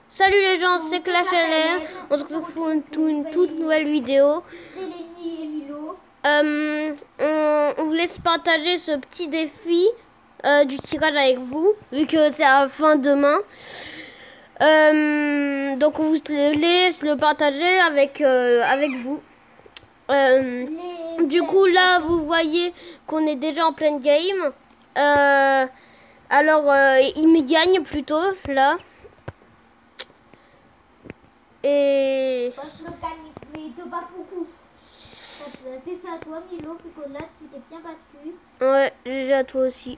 Salut les gens, c'est Clash LR. On se retrouve pour une toute nouvelle vidéo. C'est Lenny et Milo. On vous laisse partager ce petit défi du tirage avec vous, vu que c'est à la fin demain. Donc on vous laisse le partager avec vous. Du coup là vous voyez qu'on est déjà en pleine game. Alors il me gagne plutôt là. Et Parce que le gagne, mais te bat beaucoup. C'est fait à toi, Milo, puis que là, tu t'es bien battu. ouais, j'ai à toi aussi.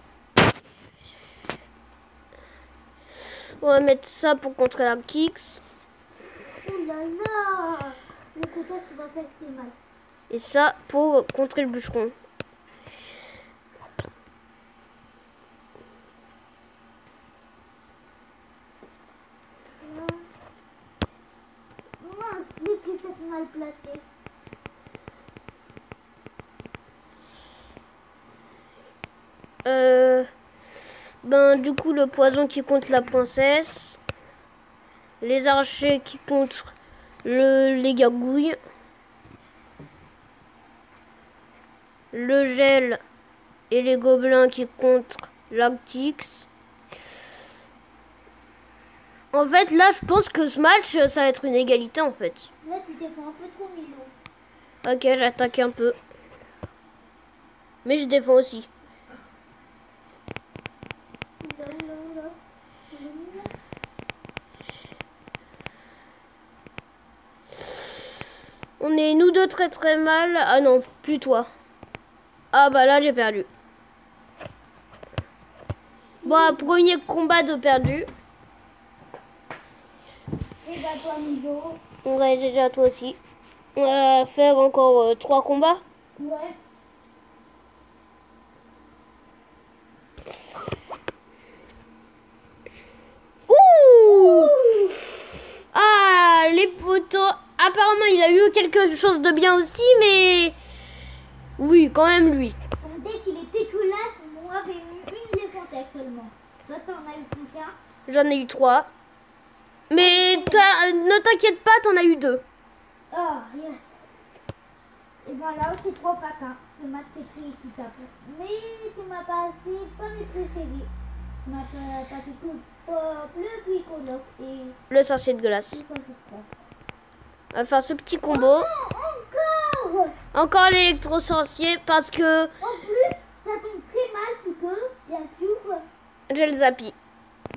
On va mettre ça pour contrer la Kix. Oh là là. Le côté, tu vas faire si mal. Et ça pour contrer le bûcheron. Mince, les fléchettes mal placées. Ben du coup le poison qui contre la princesse. Les archers qui contre les gargouilles. Le gel et les gobelins qui contre l'Actix. En fait là je pense que ce match ça va être une égalité en fait. Là, tu t'es fait un peu trop, Milo. Ok, j'attaque un peu. Mais je défends aussi. Oula, oula, oula. On est nous deux très très mal. Ah non, plus toi. Ah bah là j'ai perdu. Bon, premier combat de perdu. Et bah, toi, Milo. On va déjà toi aussi. On va faire encore 3 combats. Ouais. Ouh! Ah, les poteaux. Apparemment il a eu quelque chose de bien aussi, mais... Oui, quand même lui. Donc, dès qu'il est dégueulasse, moi, j'avais eu une légende seulement. Toi, t'en as eu combien? J'en ai eu 3. Mais ne t'inquiète pas, t'en as eu 2. Ah, yes. Et ben là aussi 3 patins. C'est ma préférée qui tape. Mais tu m'as passé pas mes préférés. Tu m'as passé tout pop, le bricoloc et Le sorcier de glace. le sans espace. On va faire ce petit combo. Oh, encore. Encore l'électro-sorcier parce que En plus, ça tombe très mal, tu peux, bien sûr. j'ai le Zappi.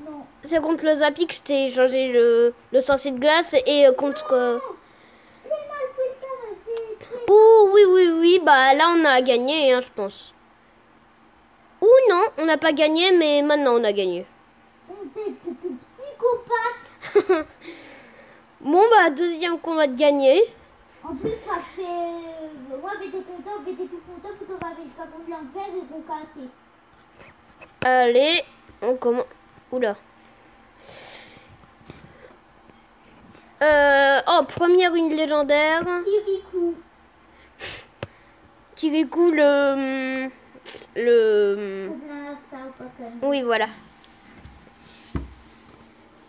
Non. C'est contre le Zappi que je t'ai changé le sorcier de glace et contre... Très mal fait ça, c'est très... Ouh, oui, oui, oui, bah là on a gagné, hein, je pense. Ou non, on n'a pas gagné, mais maintenant on a gagné. Ton tête de psychopathe. Bon, bah deuxième combat de gagné. En plus, ça fait... Moi, j'étais content, j'étais tout content parce qu'on avait pas combien de faire et qu'on cassait. Allez, on commence... Oula. Oh, première une légendaire. Kirikou. Kirikou, oui, voilà.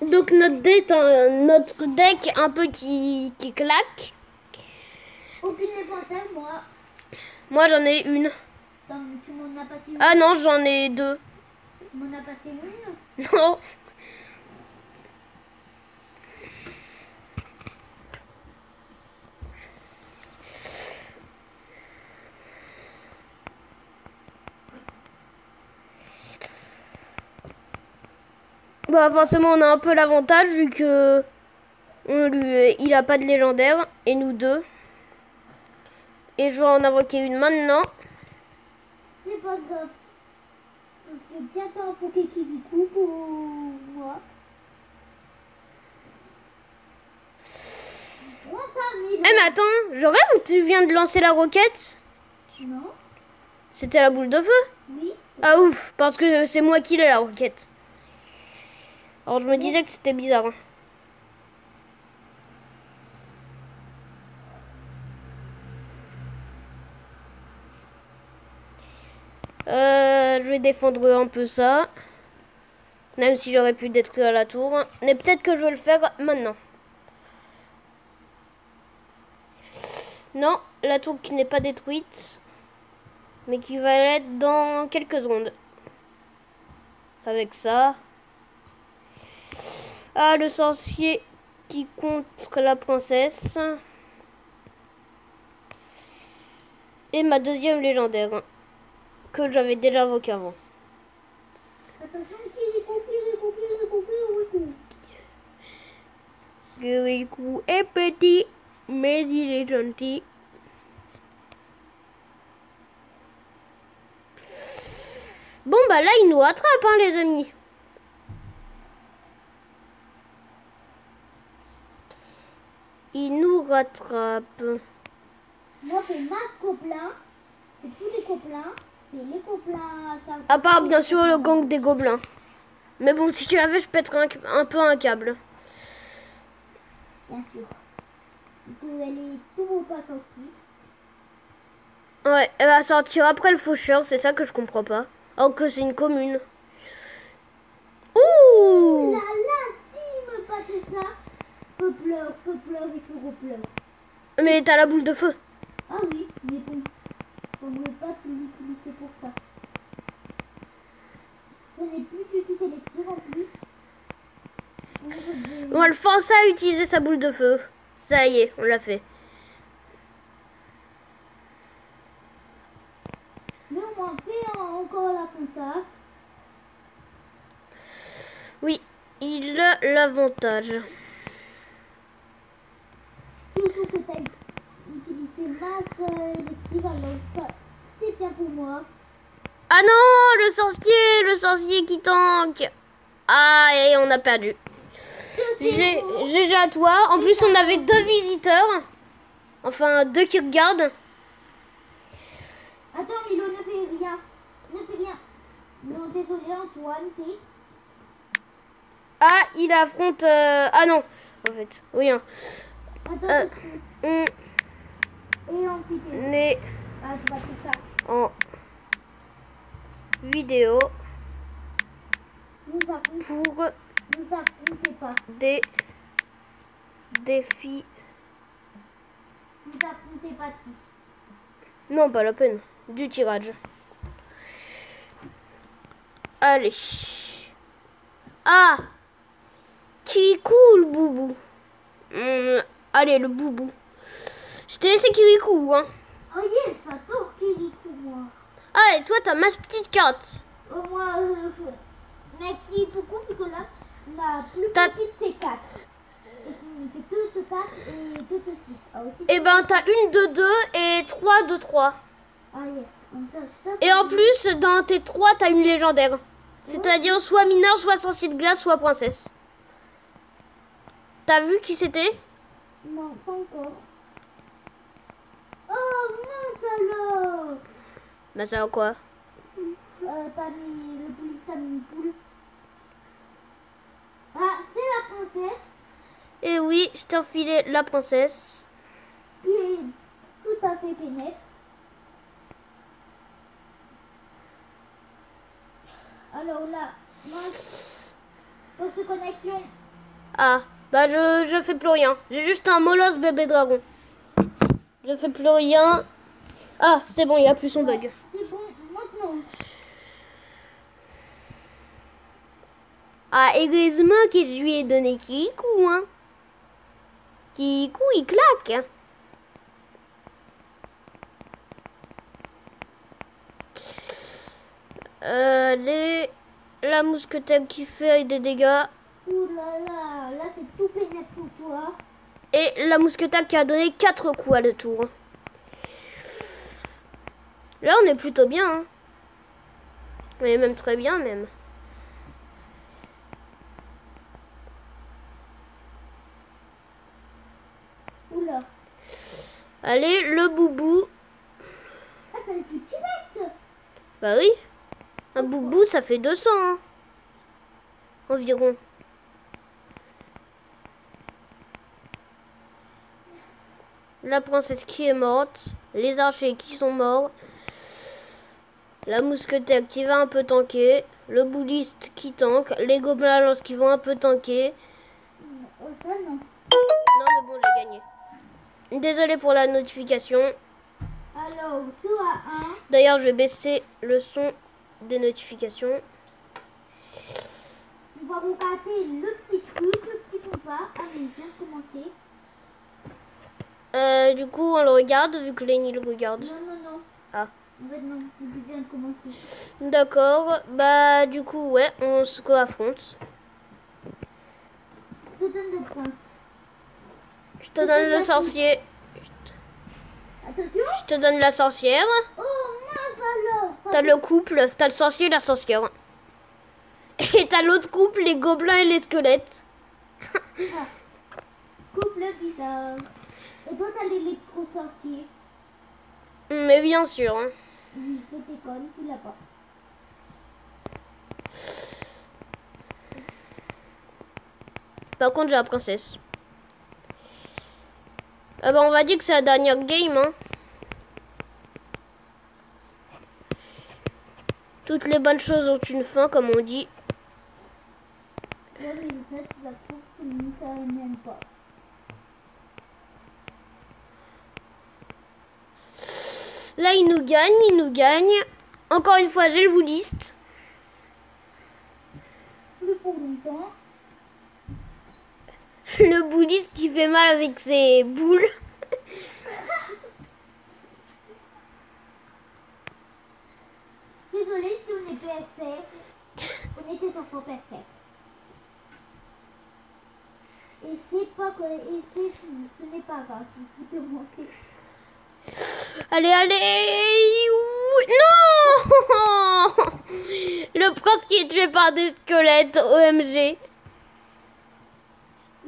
Donc notre deck un peu qui claque. Aucune éventail, moi. Moi j'en ai une. Tu m'en as passé une. Ah non, j'en ai 2. Tu m'en as passé une. Non. Bah forcément on a un peu l'avantage vu que il a pas de légendaire et nous deux. Et je vais en invoquer une maintenant. C'est pas grave. Je vais bientôt invoquer Kirikou pour moi. Prends 5000. Eh mais attends, je rêve ou tu viens de lancer la roquette? Non. C'était la boule de feu? Oui. Ah ouf, parce que c'est moi qui l'ai la roquette. Alors je me disais que c'était bizarre. Hein. Je vais défendre un peu ça. Même si j'aurais pu détruire la tour. Mais peut-être que je vais le faire maintenant. Non, la tour qui n'est pas détruite. Mais qui va l'être dans quelques secondes. Avec ça. Ah, le sorcier qui contre la princesse. Et ma deuxième légendaire. Que j'avais déjà invoqué avant. Attention, Kirikou. Kirikou est petit, mais il est gentil. Bon, bah là, il nous rattrape, hein, les amis. Il nous rattrape. Moi, je fais masse copain. Et tous les copains. Et les copains, ça... À part, bien sûr, le gang des gobelins. Mais bon, si tu l'avais, je pèterais un peu un câble. Bien sûr. Du coup, elle est toujours pas sortie. Ouais, elle va sortir après le faucheur, c'est ça que je comprends pas. Alors que c'est une commune. Ouh! Là, s'il me passait ça, je pleure et je repleure. Mais t'as la boule de feu. Ah oui, mais bon, on ne veut pas l'utiliser pour ça. Je n'ai plus du tout d'élixir en plus. On va le forcer à utiliser sa boule de feu. Ça y est, on l'a fait. Mais on m'en fait encore la contact. Oui, il a l'avantage. Surtout que tu as utilisé masse élixir, alors ça, c'est bien pour moi. Ah non, le sorcier qui tank. Ah, et on a perdu. GG à toi. En plus, on avait 2 visiteurs. Enfin, 2 qui regardent. Attends, Milo, ne fais rien. Ne fais rien. Non, désolé, Antoine, t'es... Ah, il affronte... Ah non, en fait, rien. Attends, On et on quitte. est Ah, tu vas faire ça. en vidéo Nous affrontez pour pas. des défis. Nous affrontez pas tous. Non, pas la peine. Du tirage. Allez. Ah! Qui cool, boubou. Allez, le boubou. Je t'ai laissé Kirikou, hein. Oh yes, ça tourne Kirikou, moi. Ah, et toi, t'as ma petite carte. Oh, moi, merci beaucoup, vu que là, la plus T'as- petite, c'est 4. Et c'est toutes 4 et toutes 6. Ah, ok. Eh ben, t'as une de 2 et 3 de 3. Ah yes. Et en plus, dans tes 3, t'as une légendaire. C'est-à-dire soit mineur, soit sorcier de glace, soit princesse. T'as vu qui c'était? Non, pas encore. Oh, mince alors. Bah ça va quoi? T'as mis le police, t'as mis une poule. Ah, c'est la princesse. Et oui, je t'ai enfilé la princesse. Qui est tout à fait pénètre. Alors là, poste de connexion. Ah, bah je fais plus rien. J'ai juste un molosse bébé dragon. Je fais plus rien. Ah, c'est bon, il a plus son bug. C'est bon, maintenant. Ah, heureusement que je lui ai donné Kirikou, hein. Kirikou, il claque. La mousquetaire qui fait des dégâts. Ouh là c'est tout pénètre pour toi. Et la mousquetaire qui a donné 4 coups à le tour. Là, on est plutôt bien. Hein. On est même très bien, même. Oula. Allez, le boubou. Ah, ça le tue direct. Bah oui. Un boubou, ça fait 200. Hein. Environ. La princesse qui est morte. Les archers qui sont morts. La mousquetaire qui va un peu tanker. le bouddhiste qui tank, les gobelins lorsqu'ils vont un peu tanker. Ça, non. Non mais bon, j'ai gagné. Désolé pour la notification. Alors, 2-1. D'ailleurs, je vais baisser le son des notifications. On va regarder le petit truc, le petit compas. Ah, mais il vient de commencer. Du coup, on le regarde vu que Lenny le regarde. Non, non, non. Ah. En fait, non, il vient de commencer. D'accord. Bah, du coup, ouais, on se co-affronte. Je te donne le prince. Je te donne le sorcier. Attention. Je te donne la sorcière. Oh, mince alors. T'as le couple. T'as le sorcier et la sorcière. Et t'as l'autre couple, les gobelins et les squelettes. Ah. Coupe le visage. Et toi, t'as l'électro-sorcier. Mais bien sûr. Hein. Oui, je déconne, tu l'as pas. Par contre, j'ai la princesse. Ah bah, on va dire que c'est la dernière game. Hein. Toutes les bonnes choses ont une fin, comme on dit. Ouais, mais ça, c'est la coupe que ça n'aime pas. Là, il nous gagne, il nous gagne. Encore une fois, j'ai le bouddhiste. Plus pour longtemps. Le bouddhiste qui fait mal avec ses boules. Désolée si on est perfect. On était sur faux perfect. Et c'est pas que. Et ce n'est pas grave si vous te manquez. Allez, allez. Non. Le prince qui est tué par des squelettes. OMG.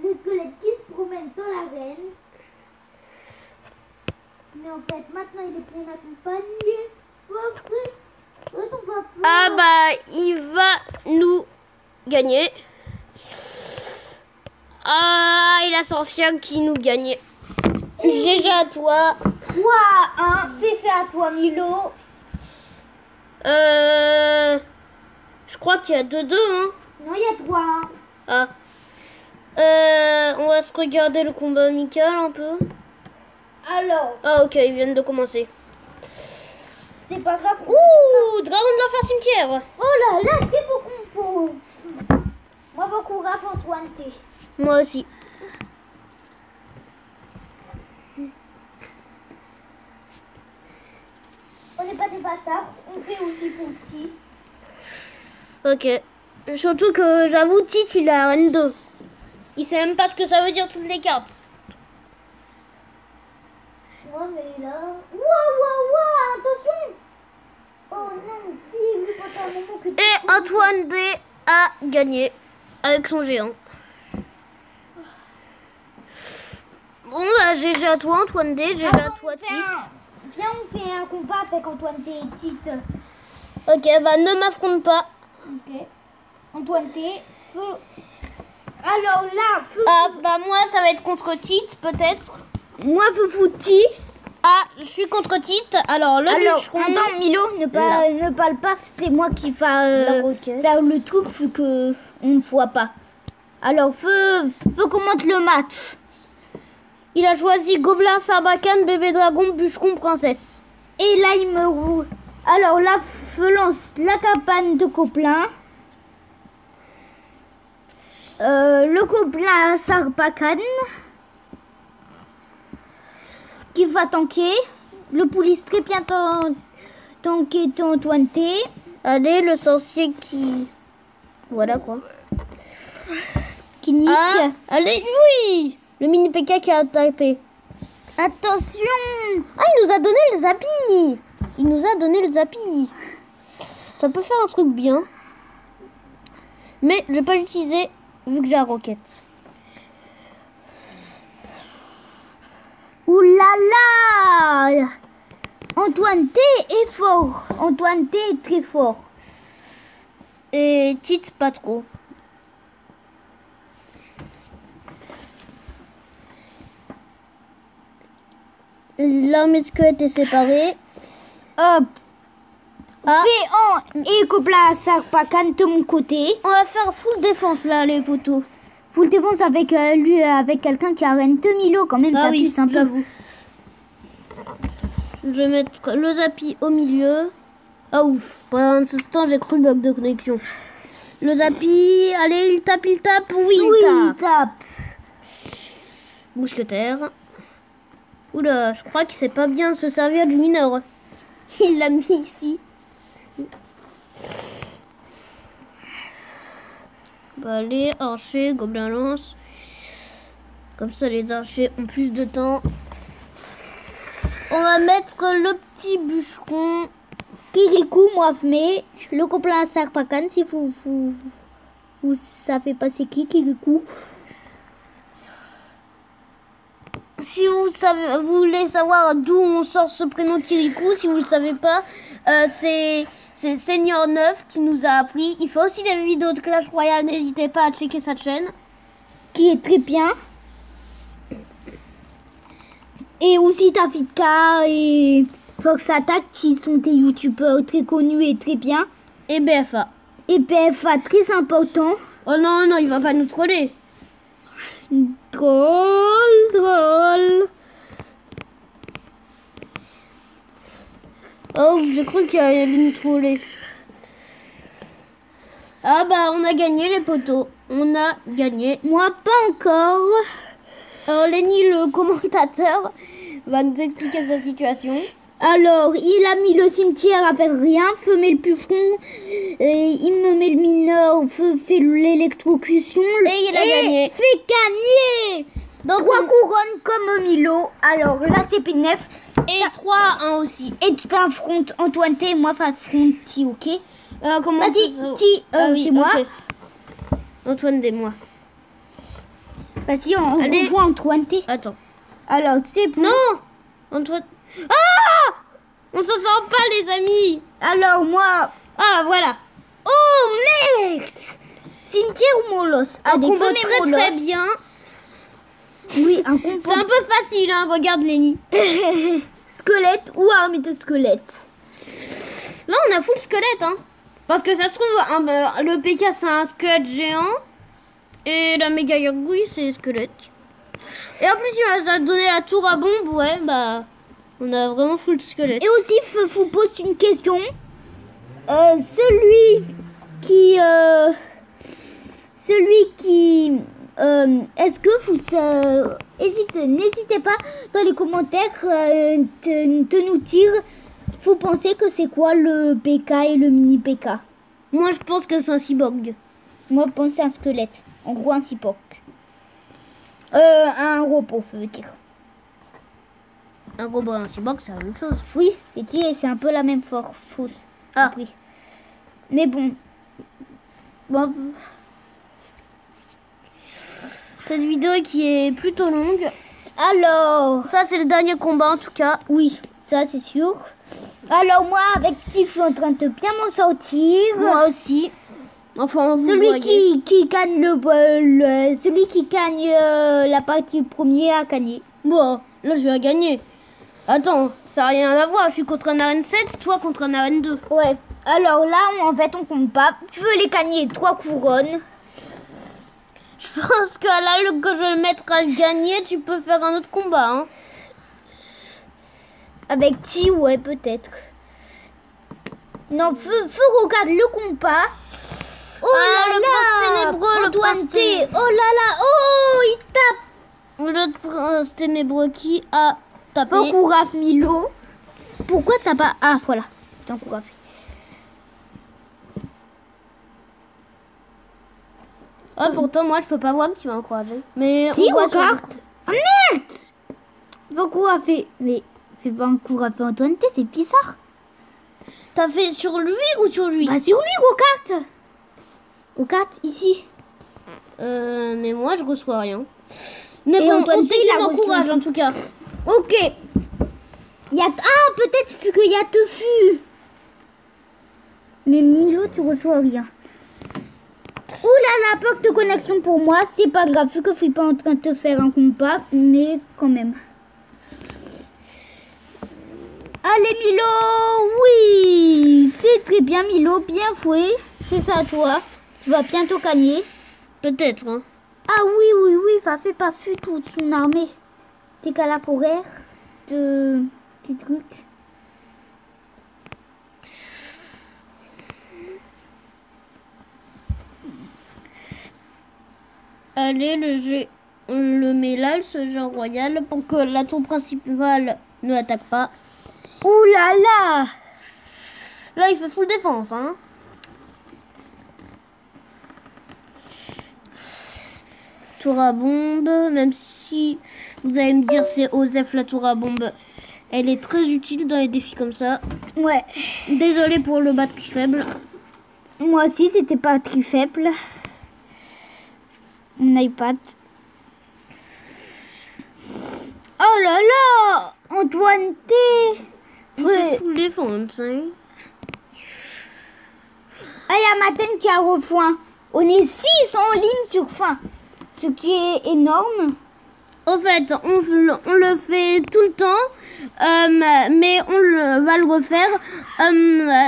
Le squelette qui se promène dans l'arène. Mais en fait, maintenant il est bien accompagné. Ah bah, il va nous gagner. Ah, et la sorcière qui nous gagne. GG à toi. 3-1. Fait à toi, Milo. Je crois qu'il y a 2-2. Hein. Non, il y a 3-1. Ah. On va se regarder le combat amical un peu. Alors, Ah ok, ils viennent de commencer. c'est pas grave. Ouh, dragon de l'enfer cimetière. Oh là là, c'est beaucoup pour. Moi, beaucoup grave Antoine T. Moi aussi. On n'est pas des bâtards, on fait aussi pour petit. Ok. Surtout que j'avoue, Tite il a N2. Il sait même pas ce que ça veut dire toutes les cartes. Ouais, mais là. Waouh, attention! Oh non, fille, quand t'as un moment que tu. Et Antoine D a gagné avec son géant. Bon bah GG à toi Antoine D, GG à toi Tite. Viens, on fait un combat avec Antoine T et Tite. Ok, bah ne m'affronte pas. Ok. Antoine T, feu. Alors là, feu. Ah bah moi ça va être contre Tite peut-être. Moi, feu fouti. Ah, je suis contre Tite. Alors le bûcheron. Attends, Milo, ne parle pas, c'est moi qui vais faire le truc vu que on ne voit pas. Alors, feu commente le match. Il a choisi Gobelin, Sarbacane, Bébé Dragon, Bûcheron, Princesse. Et là, il me roule. Alors là, feu lance la cabane de Gobelin. Le Gobelin Sarbacane qui va tanker. Le police très bien tanker Antoine T. Allez, le sorcier qui... Voilà quoi. Qui nique. Ah, allez, oui. Le mini PK qui a tapé. Attention. Ah, il nous a donné le zappy. Il nous a donné le zappy. Ça peut faire un truc bien. Mais je vais pas l'utiliser vu que j'ai la roquette. Ouh là là. Antoine T est fort. Antoine T est très fort. Et Tite pas trop. L'armée de squelette est séparée. Hop. Géant et Copla Sarpacan de mon côté. On va faire full défense là, les poteaux. Full défense avec lui, avec quelqu'un qui arène 2000 quand même. Ah oui, un peu. j'avoue. Je vais mettre le Zappy au milieu. Ah ouf, pendant ce temps j'ai cru le bug de connexion. Le Zappy, allez, il tape. Oui, il tape. Mousquetaire. Oula, je crois qu'il sait pas bien se servir du mineur. Il l'a mis ici. Bah, allez, archer, gobelin lance. Comme ça, les archers ont plus de temps. On va mettre le petit bûcheron. Kirikou, moi, mais le copain à Sarpacan, si vous savez pas c'est qui, Kirikou. Si vous voulez savoir d'où on sort ce prénom Kirikou, si vous le savez pas, c'est Seigneur 9 qui nous a appris. Il fait aussi des vidéos de Clash Royale, n'hésitez pas à checker sa chaîne. Qui est très bien. Et aussi Tafika et Fox Attack qui sont des youtubeurs très connus et très bien. Et BFA. Et BFA très important. Oh non, il va pas nous troller. Drôle. Oh, j'ai cru qu'il allait nous troller. Ah bah, on a gagné les poteaux. On a gagné. Moi, pas encore. Alors, Lenny, le commentateur, va nous expliquer sa situation. Alors, il a mis le cimetière à faire rien, feu met le puffron, il me met le mineur, feu fait l'électrocution. Et il a gagné. Fait gagner. Donc 3 couronnes comme Milo. Alors là, c'est P9. Et 3-1 aussi. Et tu t'affrontes Antoine T, moi j'affronte Ti, ok. Comment Vas-y, Ti, c'est moi. Okay. Antoine D, moi. Vas-y, on rejoint Antoine T. Attends. Alors, c'est bon. Non Antoine... Ah, on s'en sort pas, les amis. Alors, moi... Ah, voilà. Oh, merde. Cimetière ou Molos? Un combo très bien. Oui, un combo. C'est un peu facile, hein. Regarde, Lenny. Squelette ou armée de squelette? Là, on a full squelette, hein. Parce que ça se trouve, le PK, c'est un squelette géant. Et la méga gargouille, c'est squelette. Et en plus, il va donner la tour à bombe. Ouais, bah... On a vraiment full squelette. Et aussi, je vous pose une question. Celui qui... est-ce que vous... n'hésitez pas dans les commentaires de nous dire... Vous pensez que c'est quoi le PK et le mini PK? Moi, je pense que c'est un cyborg. Moi, je pense que c'est un squelette. En gros, un cyborg. Un robot, je veux dire. Un robot et un cyborg, c'est la même chose. Oui, c'est un peu la même chose. Ah. Oui. Mais bon. Cette vidéo qui est plutôt longue. Alors, ça, c'est le dernier combat, en tout cas. Oui, ça, c'est sûr. Alors, moi, avec Tiff, je suis en train de bien m'en sortir. Moi aussi. Enfin, celui qui gagne celui qui gagne la partie premier a gagné. Bon, là, je vais gagner. Attends, ça n'a rien à voir. Je suis contre un arène 7, toi contre un arène 2. Ouais. Alors là, en fait, on compte pas. Je veux les gagner 3 couronnes. Je pense qu'à la lutte que je vais le mettre à le gagner, tu peux faire un autre combat. Hein. Avec Ti, ouais, peut-être. Non, regarde le combat. Oh là le prince ténébreux, le prince T. Oh là là, oh, il tape. Le prince ténébreux qui a tapé. Kouraf Milo. Pourquoi t'as pas... Ah, voilà. Putain, Kouraf. Ah, pourtant, moi, je peux pas voir que tu m'as encouragé. Mais si, on regarde. Oh, merde. Kouraf fait... Mais c'est pas un Kouraf Antoine T, c'est bizarre. T'as fait sur lui ou sur lui? Bah, sur lui, regarde. Regarde, ici. Mais moi, je reçois rien. Mais on sait qu'il m'encourage, en tout cas. Ok. Ah, peut-être qu'il y a Tofu. Mais Milo, tu reçois rien. Ouh là là, bloc de connexion pour moi. C'est pas grave, vu que je suis pas en train de te faire un combat. Mais quand même. Allez Milo, oui, c'est très bien Milo, bien joué. C'est ça à toi. Tu vas bientôt gagner. Peut-être, hein. Ah oui, oui, oui, ça fait partie toute son armée. T'es qu'à la forêt de petits trucs. Allez, on le met là, ce genre royal, pour que la tour principale ne attaque pas. Ouh là là! Là, il fait full défense, hein. Tour à bombe, même si vous allez me dire c'est Osef la tour à bombe, elle est très utile dans les défis comme ça. Ouais. Désolé pour le batterie faible. Moi aussi, c'était pas très faible. Mon iPad. Oh là là! Antoine T! Il fait full défense, hein. Ah, il y a Maten qui a rejoint. On est 6 en ligne sur fin. Ce qui est énorme. Au fait, on le fait tout le temps, mais va le refaire.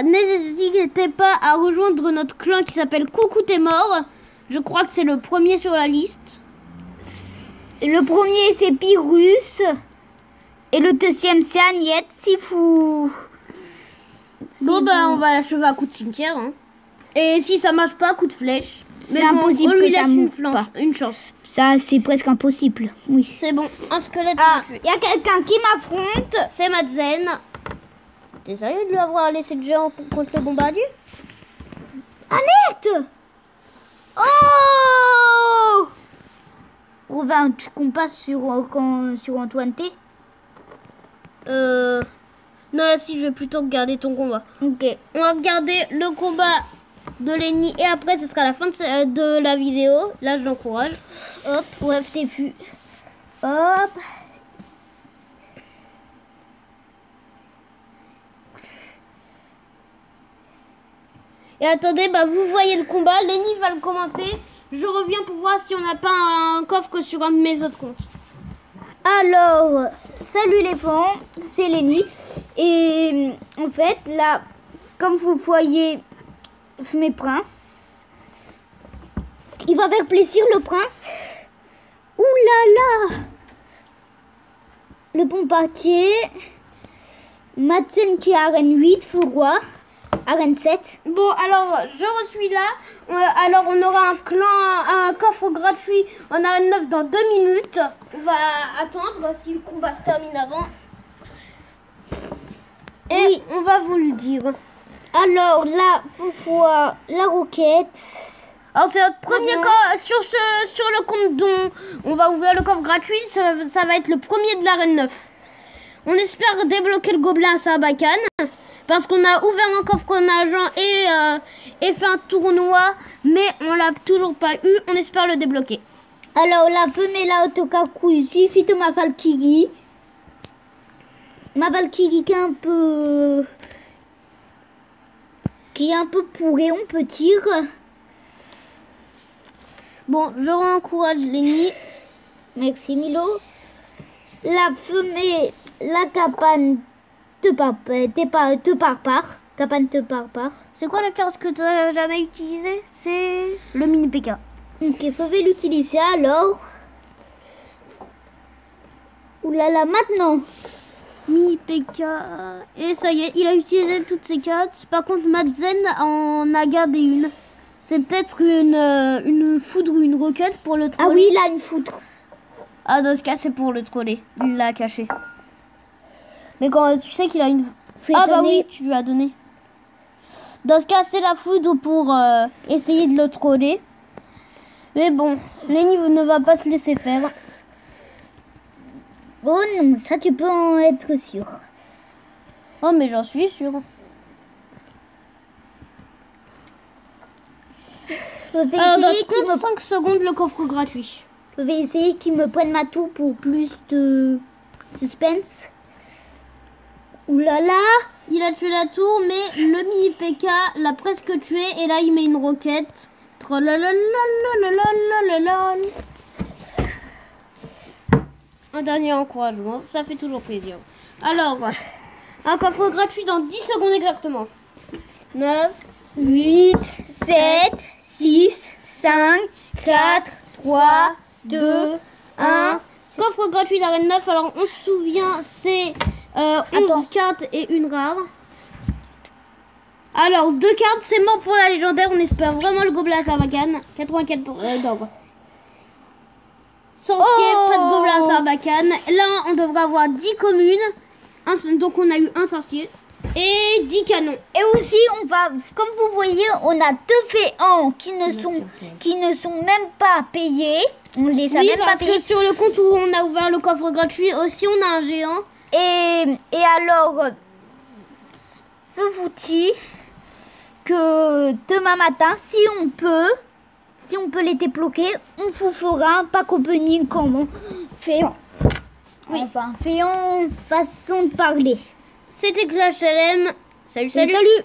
N'hésitez pas à rejoindre notre clan qui s'appelle Coucou t'es mort. Je crois que c'est le premier sur la liste. Le premier c'est Pyrrhus. Et le deuxième c'est Agnette. Si vous... Bon, bah, on va l'achever à coup de cimetière. Hein. Et si ça marche pas, coup de flèche. C'est impossible on lui que ça laisse monte pas. Une chance. Ça, c'est presque impossible. Oui. C'est bon, un squelette Ah, gratuit. il y a quelqu'un qui m'affronte. C'est Madzen. T'es sérieux de lui avoir laissé le géant contre le bombardier? Annette! Oh! Robin, tu comptes sur Antoine T? Non, si, je vais plutôt regarder ton combat. Ok. On va regarder le combat de Lenny et après, ce sera la fin de la vidéo. Là, je l'encourage. Hop, ouais, t'es vu. Hop. Et attendez, bah vous voyez le combat. Lenny va le commenter. Je reviens pour voir si on n'a pas un coffre sur un de mes autres comptes. Alors, salut les fans, c'est Lenny. Et en fait, là, comme vous voyez mes princes, il va faire plaisir le prince. Ouh là là! Le bombardier. Madsen qui est arène 8, feu roi. Arène 7. Bon, alors, je suis là. Alors, on aura un coffre gratuit en arène 9 dans 2 minutes. On va attendre si le combat se termine avant. Et oui, on va vous le dire. Alors, là, faut voir la roquette. Alors, c'est notre premier coffre. Sur le compte dont on va ouvrir le coffre gratuit, ça va être le premier de l'arène 9. On espère débloquer le gobelin à Sarbacane. Parce qu'on a ouvert un coffre en argent et fait un tournoi. Mais on l'a toujours pas eu. On espère le débloquer. Alors, la femelle Otokaku, il suffit de ma Valkyrie. Ma Valkyrie qui est un peu pourrie, on peut dire. Bon, je encourage Lenny. Merci Milo. La femelle, la cabane te parpare. Cabane te parpare. C'est quoi la carte que tu n'as jamais utilisée? C'est le mini PK. Ok, je vais l'utiliser alors. Oulala, maintenant. Mini PK. Et ça y est, il a utilisé toutes ses cartes. Par contre, Madzen en a gardé une. C'est peut-être une foudre ou une roquette pour le troller. Ah oui, il a une foudre. Ah, dans ce cas, c'est pour le troller. Il l'a caché. Mais quand tu sais qu'il a une... Ah bah oui, tu lui as donné. Dans ce cas, c'est la foudre pour essayer de le troller. Mais bon, Lenny ne va pas se laisser faire. Oh non, ça tu peux en être sûr. Oh mais j'en suis sûre. Alors dans 35 secondes le coffre gratuit. Je vais essayer qu'il me prenne ma tour pour plus de suspense. Ouh là là. Il a tué la tour mais le mini PK l'a presque tué et là il met une roquette. Un dernier encouragement, ça fait toujours plaisir. Alors, Un coffre gratuit dans 10 secondes exactement. 9, 8, 7, 6, 5, 4, 3, 2, 1. Coffre gratuit d'arène 9. Alors on se souvient, c'est 11 cartes et une rare. Alors 2 cartes, c'est mort pour la légendaire. On espère vraiment le gobelin à Sarbacane. 84 d'ogre. Sorcier, pas de gobelin à Sarbacane. Là on devrait avoir 10 communes. Donc on a eu un sorcier. Et 10 canons. Et aussi, on va, comme vous voyez, on a 2 féants qui ne sont même pas payés. On les a même pas payés. Parce que sur le compte où on a ouvert le coffre gratuit, aussi on a un géant. Et alors, je vous dis que demain matin, si on peut les débloquer, on vous fera un pack opening comme féant. Oui. Enfin, féant façon de parler. C'était Clash LM. Salut, salut.